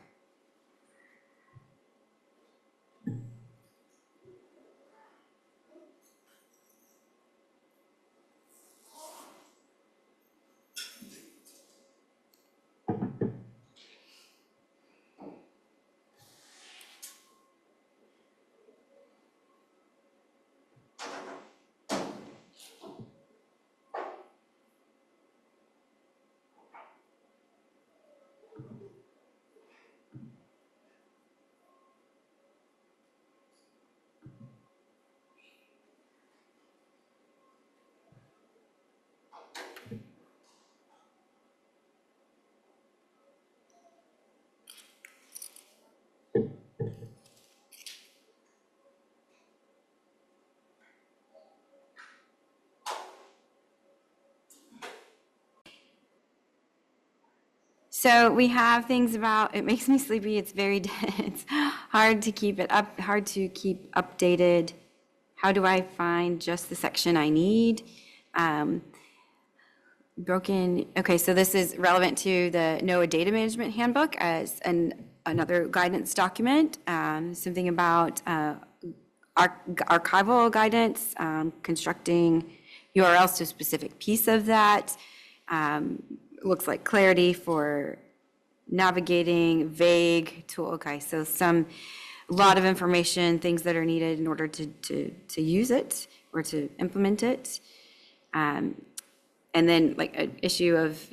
S1: So we have things about, it makes me sleepy, it's very, it's hard to keep it up, hard to keep updated. How do I find just the section I need? Okay, so this is relevant to the NOAA Data Management Handbook as another guidance document, something about archival guidance, constructing URLs to a specific piece of that. Looks like clarity for navigating, vague tool. Okay, so a lot of information, things that are needed in order to use it or to implement it. And then like an issue of,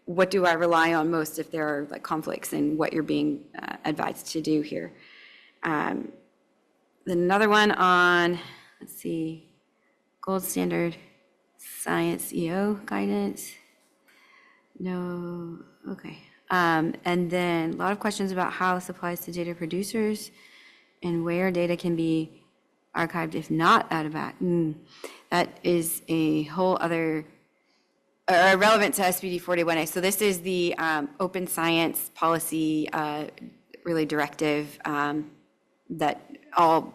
S1: what do I rely on most if there are like conflicts in what you're being advised to do here. Then another one on, let's see, gold standard science EO guidance. No, okay. And then a lot of questions about how this applies to data producers and where data can be archived if not out of bat. That is a whole other, relevant to SBD 41A. So this is the open science policy, really directive that all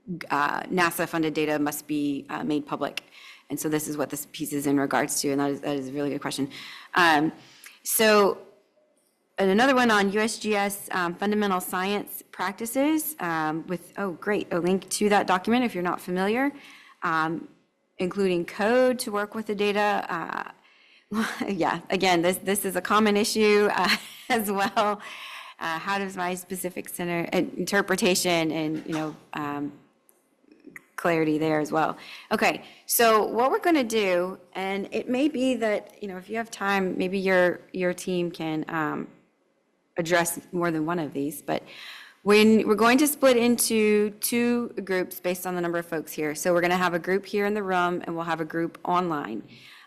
S1: NASA-funded data must be made public. And so this is what this piece is in regards to, and that is a really good question. So and another one on USGS fundamental science practices with, oh, great, a link to that document if you're not familiar, including code to work with the data. Yeah, again, this is a common issue as well. How does my specific center interpretation and, clarity there as well. Okay, so what we're going to do, and it may be that, if you have time, maybe your team can address more than one of these, but we're going to split into two groups based on the number of folks here. So we're going to have a group here in the room, and we'll have a group online.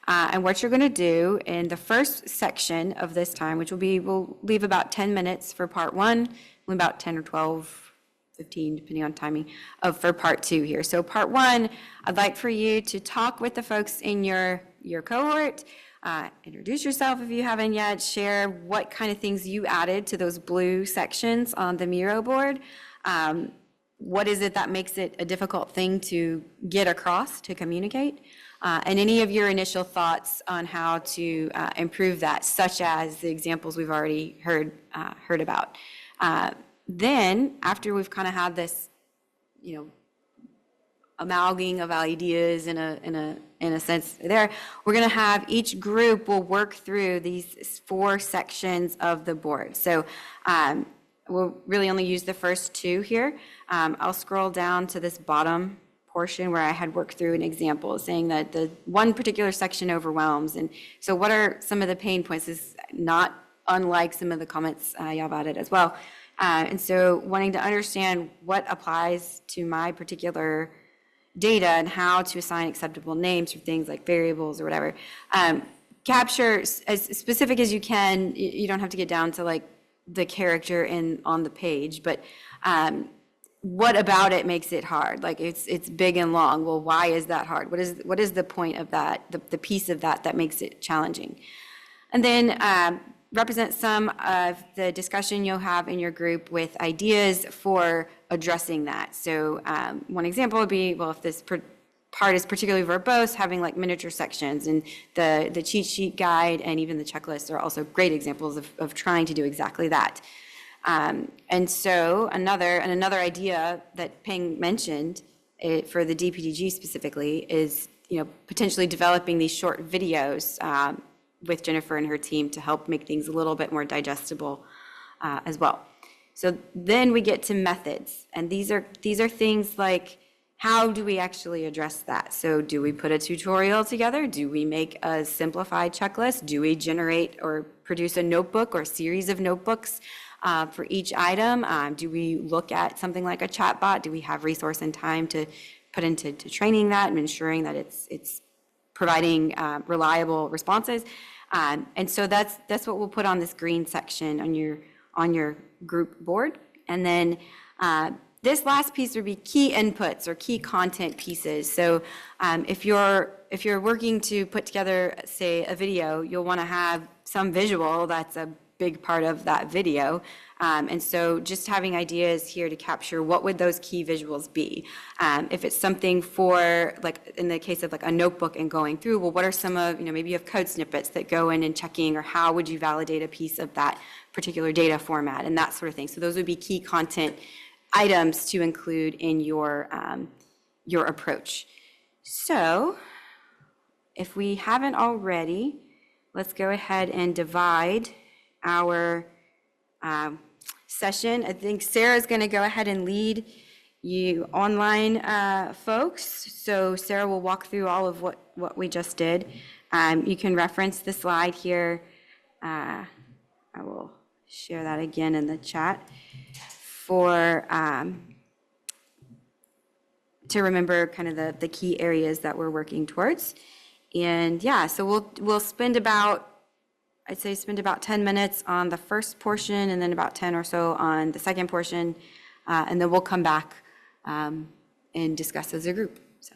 S1: And what you're going to do in the first section of this time, which we'll leave about 10 minutes for part one, about 10 or 12, 15, depending on timing, for part two here. So part one, I'd like for you to talk with the folks in your cohort, introduce yourself if you haven't yet, share what kind of things you added to those blue sections on the Miro board. What is it that makes it a difficult thing to get across, to communicate? And any of your initial thoughts on how to improve that, such as the examples we've already heard about. Then, after we've kind of had this, amalgaming of ideas in a sense there, we're going to have each group will work through these 4 sections of the board. So we'll really only use the first 2 here. I'll scroll down to this bottom portion where I had worked through an example saying that the one particular section overwhelms. And so what are some of the pain points? Is not unlike some of the comments y'all have added as well. And so wanting to understand what applies to my particular data and how to assign acceptable names for things like variables or whatever. Capture as specific as you can. You don't have to get down to like the character on the page, but what about it makes it hard? Like it's big and long. Well, why is that hard? What is the point of that, the piece of that makes it challenging? And then represent some of the discussion you'll have in your group with ideas for addressing that. So one example would be, well, if this part is particularly verbose, having like miniature sections, and the cheat sheet guide and even the checklist are also great examples of trying to do exactly that. And so another idea that Peng mentioned for the DPDG specifically is, potentially developing these short videos with Jennifer and her team to help make things a little bit more digestible as well. So then we get to methods, and these are things like, how do we actually address that? So do we put a tutorial together? Do we make a simplified checklist? Do we generate or produce a notebook or series of notebooks for each item? Do we look at something like a chatbot? Do we have resource and time to put into training that and ensuring that it's providing reliable responses? And so that's what we'll put on this green section on your group board. And then this last piece would be key inputs or key content pieces. So if you're if you're working to put together, say, a video, you'll want to have some visual that's a big part of that video. And so just having ideas here to capture what would those key visuals be. If it's something for, like, in the case of like a notebook and going through, well, what are some of, maybe you have code snippets that go in and checking, or how would you validate a piece of that particular data format and that sort of thing. So those would be key content items to include in your approach. So if we haven't already, let's go ahead and divide our session. I think Sarah's going to go ahead and lead you online folks. So Sarah will walk through all of what we just did. You can reference the slide here. I will share that again in the chat for to remember kind of the key areas that we're working towards. And yeah, so we'll spend about, I'd say spend about 10 minutes on the first portion and then about 10 or so on the second portion. And then we'll come back and discuss as a group. So.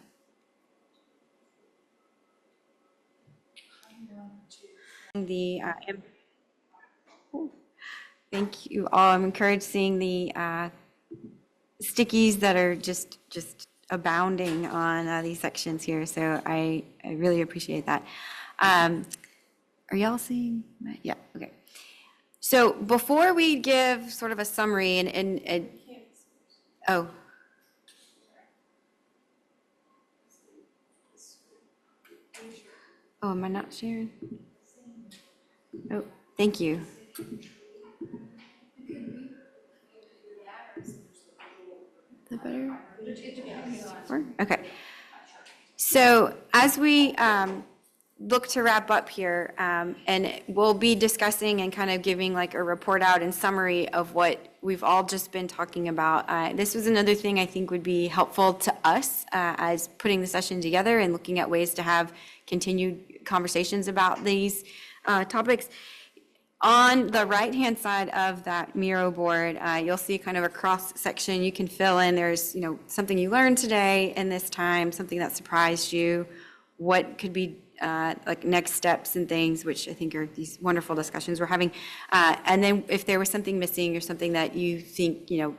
S1: Thank you all. I'm encouraged seeing the stickies that are just abounding on these sections here. So I really appreciate that. Are y'all seeing that? Yeah, okay. So before we give sort of a summary and oh. Oh, am I not sharing? Oh, thank you. The better? Work? Okay. So as we look to wrap up here, and we'll be discussing and kind of giving like a report out and summary of what we've all just been talking about. This was another thing I think would be helpful to us as putting the session together and looking at ways to have continued conversations about these topics. On the right-hand side of that Miro board, you'll see kind of a cross section you can fill in. There's, something you learned today in this time, something that surprised you, what could be like next steps and things, which I think are these wonderful discussions we're having. And then if there was something missing or something that you think, a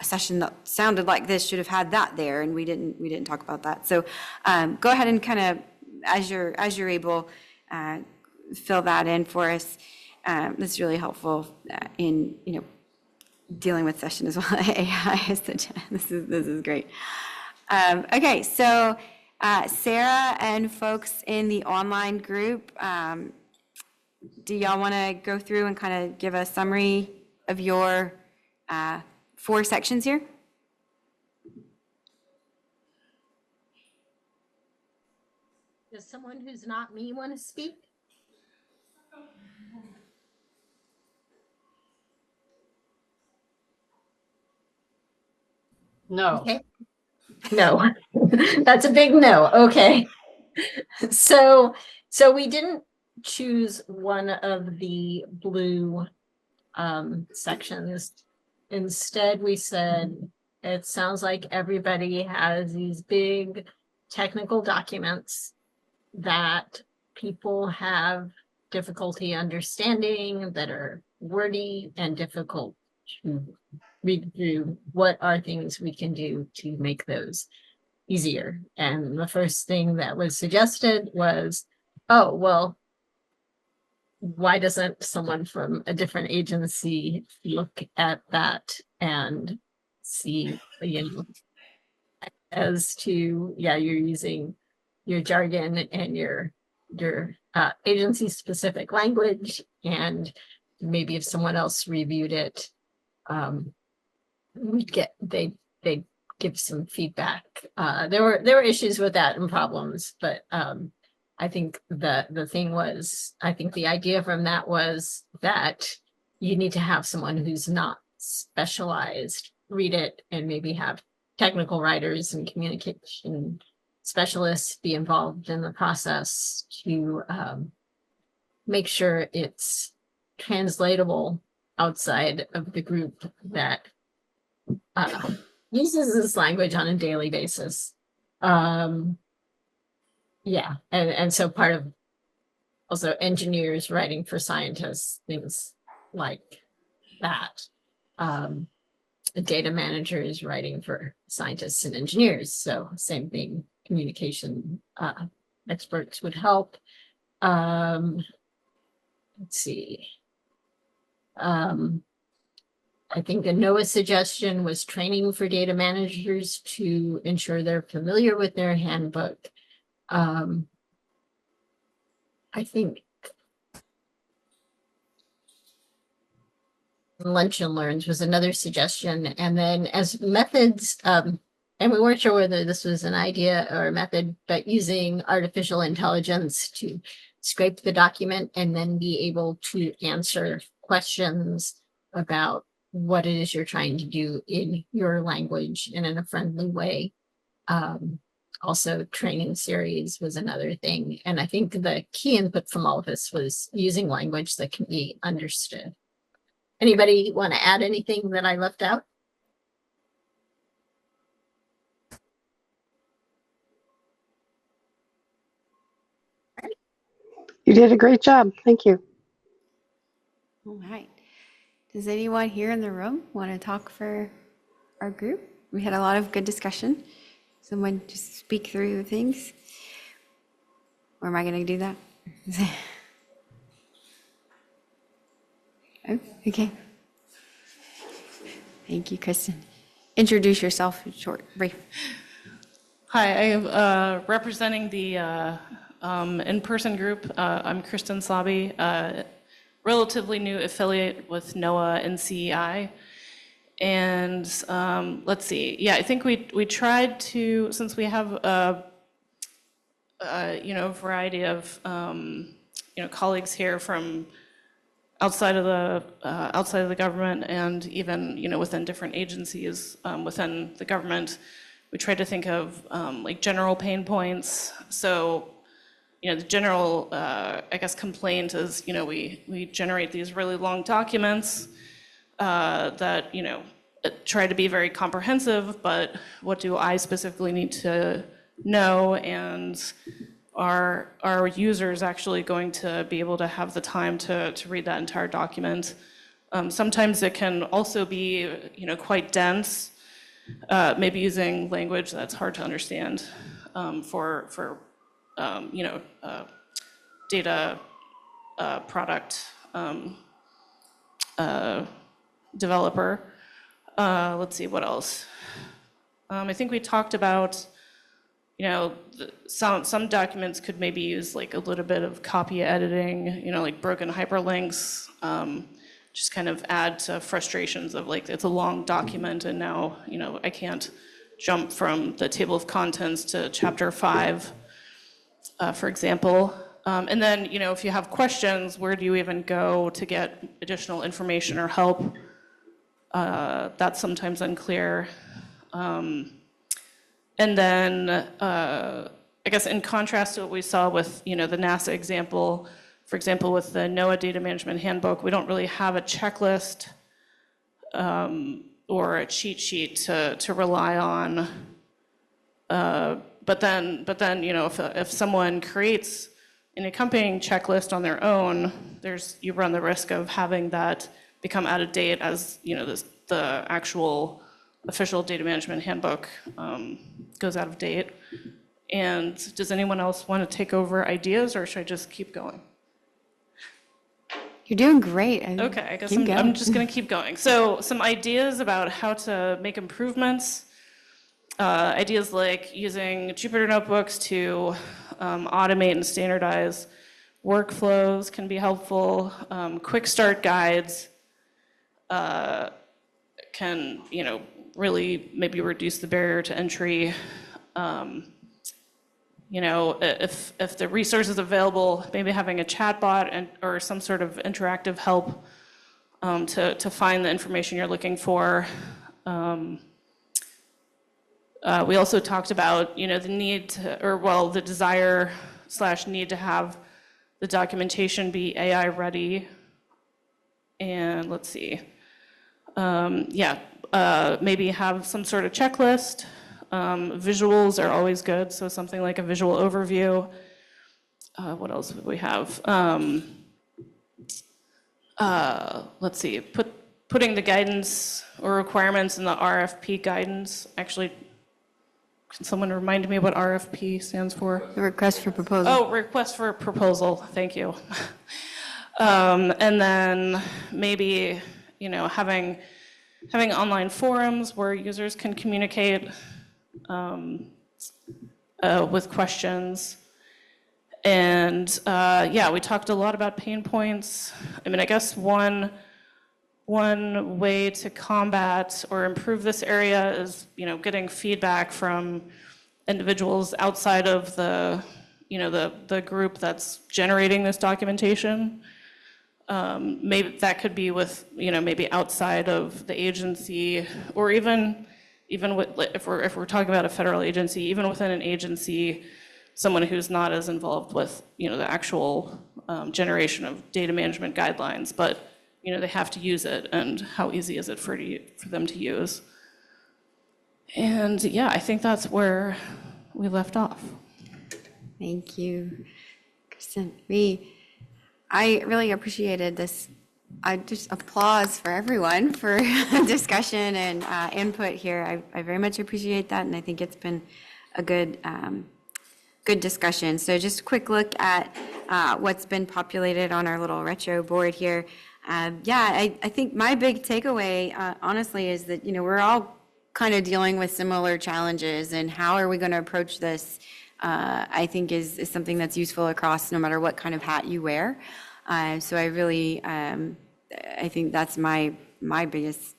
S1: session that sounded like this should have had that there, and we didn't talk about that. So go ahead and kind of, as you're able, fill that in for us. This is really helpful in, dealing with session as well. AI is this is great. Okay, so Sarah and folks in the online group, do y'all want to go through and kind of give a summary of your 4 sections here?
S2: Does someone who's not me want to speak?
S9: No.
S2: Okay. No, that's a big no. Okay. So we didn't choose one of the blue sections. Instead, we said, it sounds like everybody has these big technical documents that people have difficulty understanding, that are wordy and difficult to read through. What are things we can do to make those easier? And the first thing that was suggested was, oh, well, why doesn't someone from a different agency look at that and see, as to, yeah, you're using your jargon and your agency specific language, and maybe if someone else reviewed it, they'd give some feedback. There were issues with that and problems, but I think the thing was, I think the idea from that was that you need to have someone who's not specialized read it, and maybe have technical writers and communication specialists be involved in the process to make sure it's translatable outside of the group that uses this language on a daily basis. Yeah, and so part of also engineers writing for scientists, things like that. A data manager is writing for scientists and engineers, so same thing, communication experts would help. Let's see. I think a NOAA suggestion was training for data managers to ensure they're familiar with their handbook. I think lunch and learns was another suggestion. And then as methods, and we weren't sure whether this was an idea or a method, but using artificial intelligence to scrape the document and then be able to answer questions about what it is you're trying to do in your language and in a friendly way. Also, training series was another thing. And I think the key input from all of us was using language that can be understood. Anybody want to add anything that I left out?
S9: You did a great job. Thank you.
S1: All right. Does anyone here in the room want to talk for our group? We had a lot of good discussion. Someone just speak through things. Or am I going to do that? Oh, okay. Thank you, Kristen. Introduce yourself, short, brief.
S10: Hi, I'm representing the in-person group. I'm Kristen Slobby, relatively new affiliate with NOAA and CEI. And let's see, yeah, I think we tried to, since we have a variety of colleagues here from outside of the government and even within different agencies within the government, we tried to think of like general pain points. So the general I guess complaint is we generate these really long documents that try to be very comprehensive, but what do I specifically need to know, and are our users actually going to be able to have the time to read that entire document? Sometimes it can also be quite dense, maybe using language that's hard to understand for data product developer. Let's see, what else? I think we talked about, some documents could maybe use like a little bit of copy editing, like broken hyperlinks, just kind of add to frustrations of like, it's a long document and now, I can't jump from the table of contents to chapter 5, for example. And then, if you have questions, where do you even go to get additional information or help? That's sometimes unclear. And then, I guess in contrast to what we saw with, the NASA example, for example, with the NOAA Data Management Handbook, we don't really have a checklist or a cheat sheet to rely on. But then, if someone creates an accompanying checklist on their own, you run the risk of having that become out of date as the actual official data management handbook goes out of date. And does anyone else want to take over ideas, or should I just keep going?
S1: You're doing great.
S10: Okay, I guess
S1: Keep going.
S10: I'm just going to keep going. So some ideas about how to make improvements. Ideas like using Jupyter Notebooks to automate and standardize workflows can be helpful. Quick start guides can, really maybe reduce the barrier to entry. If the resource is available, maybe having a chatbot or some sort of interactive help to find the information you're looking for. We also talked about, the need to, the desire / need to have the documentation be AI ready. And let's see, maybe have some sort of checklist Visuals are always good, so something like a visual overview. What else would we have? Let's see, putting the guidance or requirements in the RFP guidance. Actually, can someone remind me what RFP stands for?
S1: The request for proposal.
S10: Oh, request for proposal, thank you. And then maybe, having online forums where users can communicate with questions. And yeah, we talked a lot about pain points. I mean, I guess one way to combat or improve this area is, getting feedback from individuals outside of the group that's generating this documentation. Maybe that could be with, maybe outside of the agency, or even with, if we're talking about a federal agency, even within an agency, someone who's not as involved with, the actual generation of data management guidelines, but, they have to use it, and how easy is it for them to use? And yeah, I think that's where we left off.
S1: Thank you, Kristen. I really appreciated this. I just applause for everyone for discussion and input here. I very much appreciate that, and I think it's been a good discussion. So just a quick look at what's been populated on our little retro board here. I think my big takeaway, honestly, is that, we're all kind of dealing with similar challenges, and how are we going to approach this, I think is something that's useful across no matter what kind of hat you wear. So I really, I think that's my biggest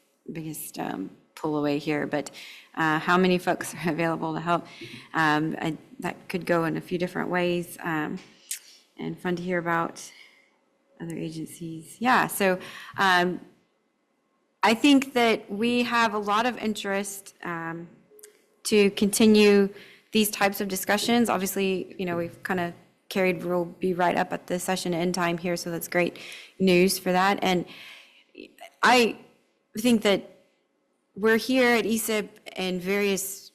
S1: pull away here. But how many folks are available to help? That could go in a few different ways, and fun to hear about other agencies. Yeah, so I think that we have a lot of interest to continue these types of discussions. Obviously, we've kind of we'll be right up at the session end time here, so that's great news for that. And I think that we're here at ESIP in various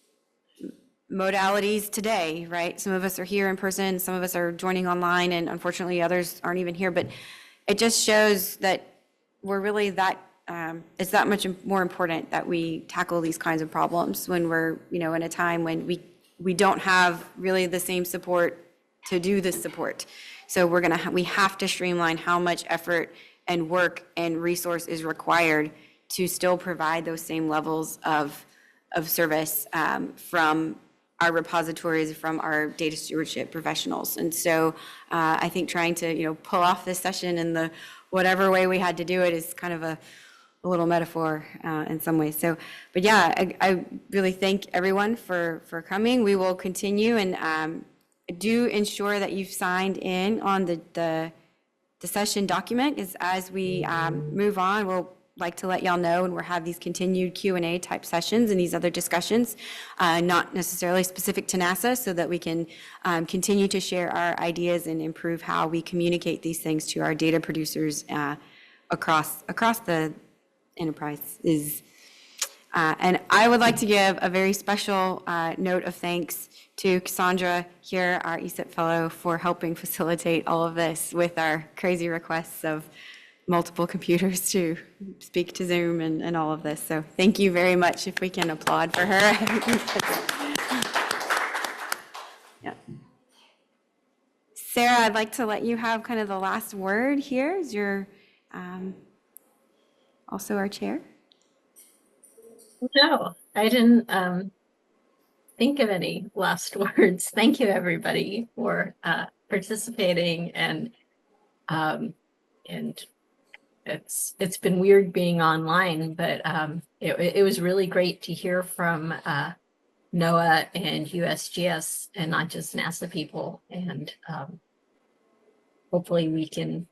S1: modalities today, right? Some of us are here in person, some of us are joining online, and unfortunately others aren't even here, but it just shows that we're really it's that much more important that we tackle these kinds of problems when we're, in a time when we don't have really the same support to do this support. So we have to streamline how much effort and work and resource is required to still provide those same levels of service from our repositories, from our data stewardship professionals. And so I think trying to, pull off this session in the whatever way we had to do it is kind of a little metaphor in some ways. So, but yeah, I really thank everyone for coming. We will continue, and do ensure that you've signed in on the session document. As we move on, we'll like to let y'all know, and we'll have these continued Q&A type sessions and these other discussions, not necessarily specific to NASA, so that we can continue to share our ideas and improve how we communicate these things to our data producers across the enterprise. And I would like to give a very special note of thanks to Cassandra here, our ESIP fellow, for helping facilitate all of this with our crazy requests of multiple computers to speak to Zoom and all of this. So thank you very much. If we can applaud for her. Yeah. Sarah, I'd like to let you have kind of the last word here, as you're also our chair.
S2: No, I didn't think of any last words. Thank you, everybody, for participating, and it's been weird being online, but it was really great to hear from NOAA and USGS, and not just NASA people. And hopefully we can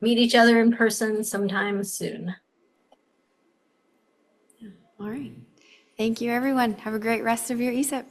S2: meet each other in person sometime soon.
S1: All right. Thank you, everyone. Have a great rest of your ESIP.